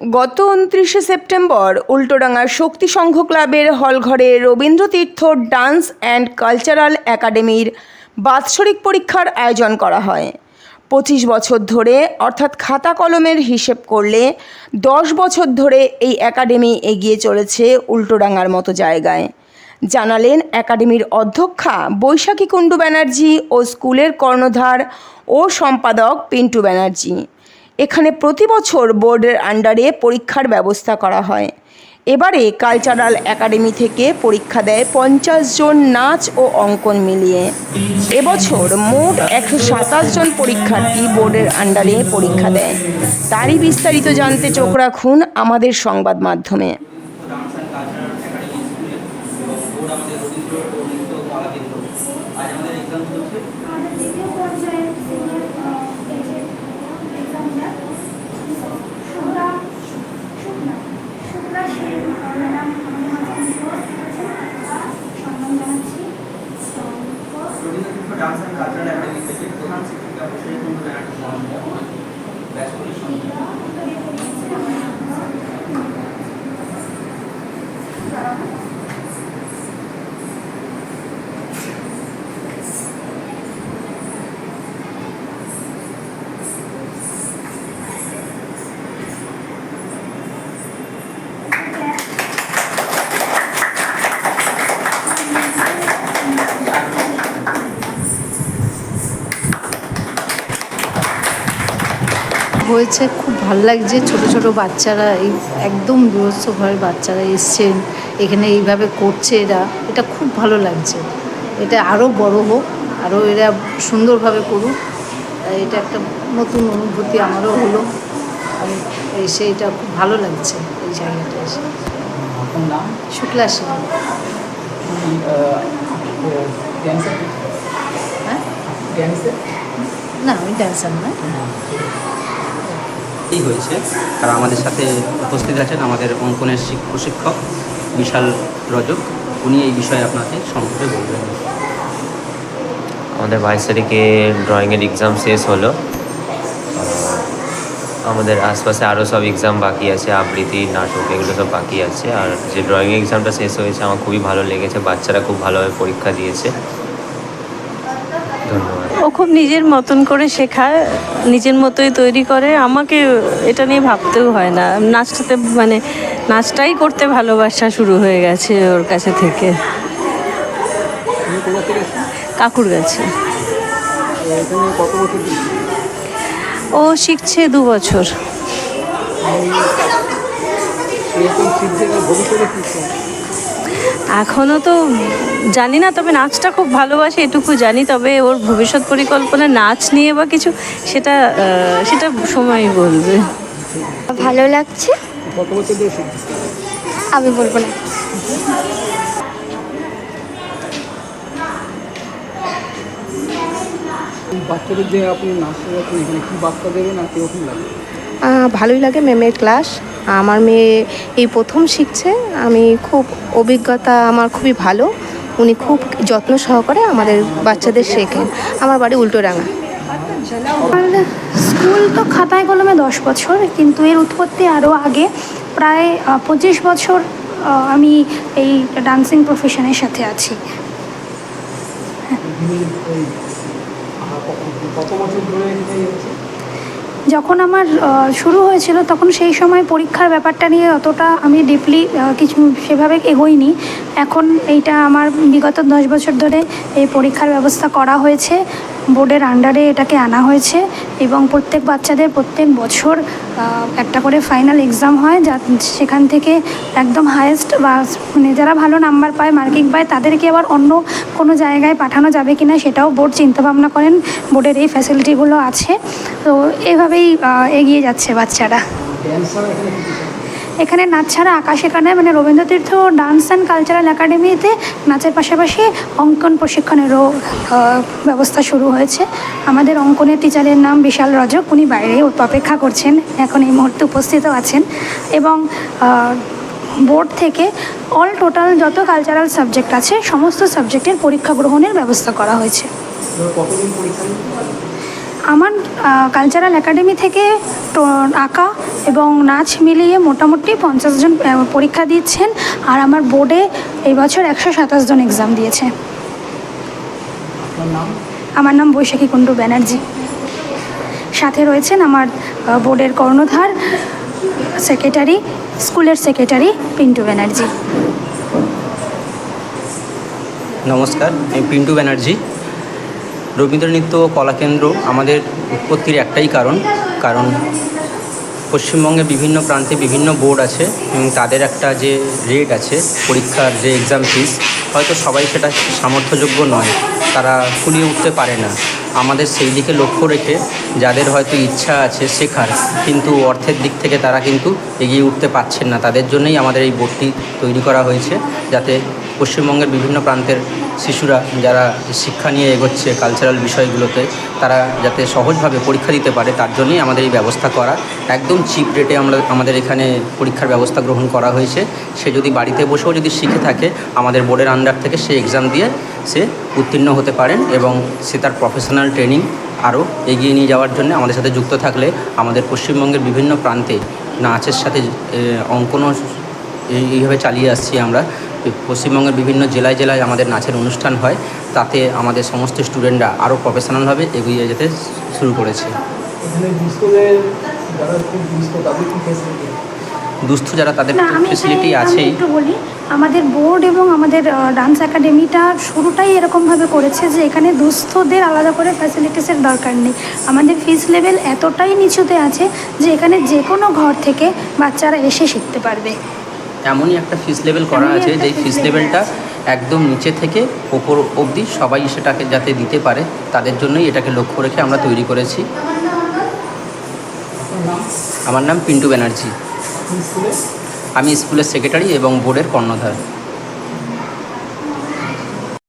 গত ২৯শে সেপ্টেম্বর উল্টোডাঙ্গার শক্তি সংঘ ক্লাবের হলঘরে রবীন্দ্রতীর্থ dance and cultural একাডেমির বাৎসরিক পরীক্ষার আয়োজন করা হয়। ২৫ বছর ধরে অর্থাৎ খাতা কলমের হিসেব করলে ১০ বছর ধরে এই একাডেমি এগিয়ে চলেছে উল্টোডাঙ্গার মতো জায়গায়, জানালেন একাডেমির অধ্যক্ষা বৈশাখী কুণ্ডু ব্যানার্জি ও স্কুলের কর্ণধার ও সম্পাদক পিন্টু ব্যানার্জি। এখানে প্রতি বছর বোর্ডের আন্ডারে পরীক্ষার ব্যবস্থা করা হয়। এবারে কালচারাল একাডেমি থেকে পরীক্ষা দেয় ৫০ জন নাচ ও অঙ্কন মিলিয়ে। এবছর মোট ১২৭ জন পরীক্ষার্থী বোর্ডের আন্ডারে পরীক্ষা দেয়। তারই বিস্তারিত জানতে চোখ রাখুন আমাদের সংবাদ মাধ্যমে। ডান্স অ্যান্ড কালচারাল একাডেমি থেকে প্রধান শিক্ষিকা বৈশাখী কুণ্ডু ব্যানার্জি হয়েছে, খুব ভালো লাগছে। ছোট ছোট বাচ্চারা, এই একদম দূরস্থ ঘরের বাচ্চারা এসছেন এখানে, এইভাবে করছে এরা, এটা খুব ভালো লাগছে। এটা আরও বড় হোক, আরও এরা সুন্দরভাবে করুক, এটা একটা নতুন অনুভূতি আমারও হলো। আমি এসে এটা খুব ভালো লাগছে এই জায়গাটা এসে। শুক্লা সিং। হ্যাঁ, না আমি ড্যান্সার নয়। এই হয়েছে, আর আমাদের সাথে উপস্থিত আছেন আমাদের অঙ্কনের প্রশিক্ষক বিশাল রজক। উনি এই বিষয়ে আপনাকে সংক্ষেপে বলবেন। আমাদের 22 তারিখে ড্রয়িংয়ের এক্সাম শেষ হলো। আমাদের আশপাশে আরও সব এক্সাম বাকি আছে, আবৃত্তি, নাটক, এগুলো সব বাকি আছে। আর যে ড্রয়িং এক্সামটা শেষ হয়েছে আমার খুবই ভালো লেগেছে, বাচ্চারা খুব ভালোভাবে পরীক্ষা দিয়েছে। ধন্যবাদ। ও খুব নিজের মতন করে শেখায়, নিজের মতোই তৈরি করে। আমাকে এটা নিয়ে ভাবতেও হয় না। নাচটাতে মানে নাচটাই করতে ভালোবাসা শুরু হয়ে গেছে ওর কাছে থেকে। কাকুর কাছে। ও শিখছে ২ বছর। এখনও তো জানি না, তবে নাচটা খুব ভালোবাসে এটুকু জানি। তবে ওর ভবিষ্যৎ পরিকল্পনা নাচ নিয়ে বা কিছু, সেটা সময়ই বলবে। ভালো লাগছে। আমি বলবো না। বাচ্চাদের যে আপনি নাচ শেখাচ্ছেন, এখানে কি বার্তা দেবেন আর কীরকম লাগে? ভালোই লাগে ম্যামের ক্লাস। আমার মেয়ে এই প্রথম শিখছে। আমি খুব অভিজ্ঞতা আমার খুবই ভালো। উনি খুব যত্ন সহকারে আমাদের বাচ্চাদের শেখেন। আমার বাড়ি উল্টোডাঙ্গা। স্কুল তো খাতায় কলমে 10 বছর, কিন্তু এর উৎপত্তি আরও আগে। প্রায় 25 বছর আমি এই ডান্সিং প্রফেশনের সাথে আছি। কত বছর ধরে যখন আমার শুরু হয়েছিল তখন সেই সময় পরীক্ষার ব্যাপারটা নিয়ে অতটা আমি ডিপলি কিছু সেভাবে এগোইনি। এখন এইটা আমার বিগত 10 বছর ধরে এই পরীক্ষার ব্যবস্থা করা হয়েছে, বোর্ডের আন্ডারে এটাকে আনা হয়েছে এবং প্রত্যেক বাচ্চাদের প্রত্যেক বছর একটা করে ফাইনাল এক্সাম হয়, যা সেখান থেকে একদম হায়েস্ট বা মানে যারা ভালো নাম্বার পায়, মার্কিং পায়, তাদেরকে আবার অন্য কোনো জায়গায় পাঠানো যাবে কিনা সেটাও বোর্ড চিন্তাভাবনা করেন। বোর্ডের এই ফ্যাসিলিটিগুলো আছে, তো এভাবেই এগিয়ে যাচ্ছে বাচ্চারা। এখানে নাচ ছাড়া আঁকা শেখানো, মানে রবীন্দ্রতীর্থ ডান্স অ্যান্ড কালচারাল একাডেমিতে নাচের পাশাপাশি অঙ্কন প্রশিক্ষণেরও ব্যবস্থা শুরু হয়েছে। আমাদের অঙ্কনের টিচারের নাম বিশাল রজক। উনি বাইরে অপেক্ষা করছেন, এখন এই মুহূর্তে উপস্থিতও আছেন। এবং বোর্ড থেকে অল টোটাল যত কালচারাল সাবজেক্ট আছে সমস্ত সাবজেক্টের পরীক্ষা গ্রহণের ব্যবস্থা করা হয়েছে। কতদিন পরীক্ষা? আমার কালচারাল একাডেমি থেকে আঁকা এবং নাচ মিলিয়ে মোটামুটি 50 জন পরীক্ষা দিচ্ছেন, আর আমার বোর্ডে এই বছর 127 জন এক্সাম দিয়েছে। আমার নাম বৈশাখী কুণ্ডু ব্যানার্জি। সাথে রয়েছেন আমার বোর্ডের কর্ণধার, সেক্রেটারি, স্কুলের সেক্রেটারি পিন্টু ব্যানার্জি। নমস্কার, আমি পিন্টু ব্যানার্জি। রবীন্দ্রনৃত্য কলাকেন্দ্র আমাদের উৎপত্তির একটাই কারণ পশ্চিমবঙ্গে বিভিন্ন প্রান্তে বিভিন্ন বোর্ড আছে এবং তাদের একটা যে রেট আছে পরীক্ষার যে এক্সাম ফিস, হয়তো সবাই সেটা সামর্থ্যযোগ্য নয়, তারা কুলিয়ে উঠতে পারে না। আমাদের সেই দিকে লক্ষ্য রেখে যাদের হয়তো ইচ্ছা আছে শেখার, কিন্তু অর্থের দিক থেকে তারা কিন্তু এগিয়ে উঠতে পারছেন না, তাদের জন্যই আমাদের এই বোর্ডটি তৈরি করা হয়েছে, যাতে পশ্চিমবঙ্গের বিভিন্ন প্রান্তের শিশুরা যারা শিক্ষা নিয়ে এগোচ্ছে কালচারাল বিষয়গুলোতে, তারা যাতে সহজভাবে পরীক্ষা দিতে পারে, তার জন্যই আমাদের এই ব্যবস্থা করা। একদম চিপ রেটে আমাদের এখানে পরীক্ষার ব্যবস্থা গ্রহণ করা হয়েছে। সে যদি বাড়িতে বসেও যদি শিখে থাকে, আমাদের বোর্ডের আন্ডার থেকে সে এক্সাম দিয়ে সে উত্তীর্ণ হতে পারেন এবং সে তার প্রফেশনাল ট্রেনিং আরও এগিয়ে নিয়ে যাওয়ার জন্য আমাদের সাথে যুক্ত থাকলে আমাদের পশ্চিমবঙ্গের বিভিন্ন প্রান্তে নাচের সাথে অঙ্কনও এইভাবে চালিয়ে আসছি আমরা। পশ্চিমবঙ্গের বিভিন্ন জেলায় জেলায় আমাদের নাচের অনুষ্ঠান হয়, তাতে আমাদের সমস্ত স্টুডেন্টরা আরও প্রফেশনালভাবে এগিয়ে যেতে শুরু করেছে। দুস্থ যারা তাদের ফেসিলিটি আছেই। একটু বলি, আমাদের বোর্ড এবং আমাদের ডান্স একাডেমিটা শুরুটাই এরকমভাবে করেছে যে এখানে দুস্থদের আলাদা করে ফ্যাসিলিটিসের দরকার নেই। আমাদের ফিস লেভেল এতটাই নিচুতে আছে যে এখানে যে কোনো ঘর থেকে বাচ্চারা এসে শিখতে পারবে। এমনই একটা ফিস লেভেল করা আছে যেই ফিস লেভেলটা একদম নিচে থেকে ওপর অবধি সবাই সেটাকে যাতে দিতে পারে, তাদের জন্যই এটাকে লক্ষ্য রেখে আমরা তৈরি করেছি। আমার নাম পিন্টু ব্যানার্জি। আমি স্কুলের সেক্রেটারি এবং বোর্ডের কর্ণধার।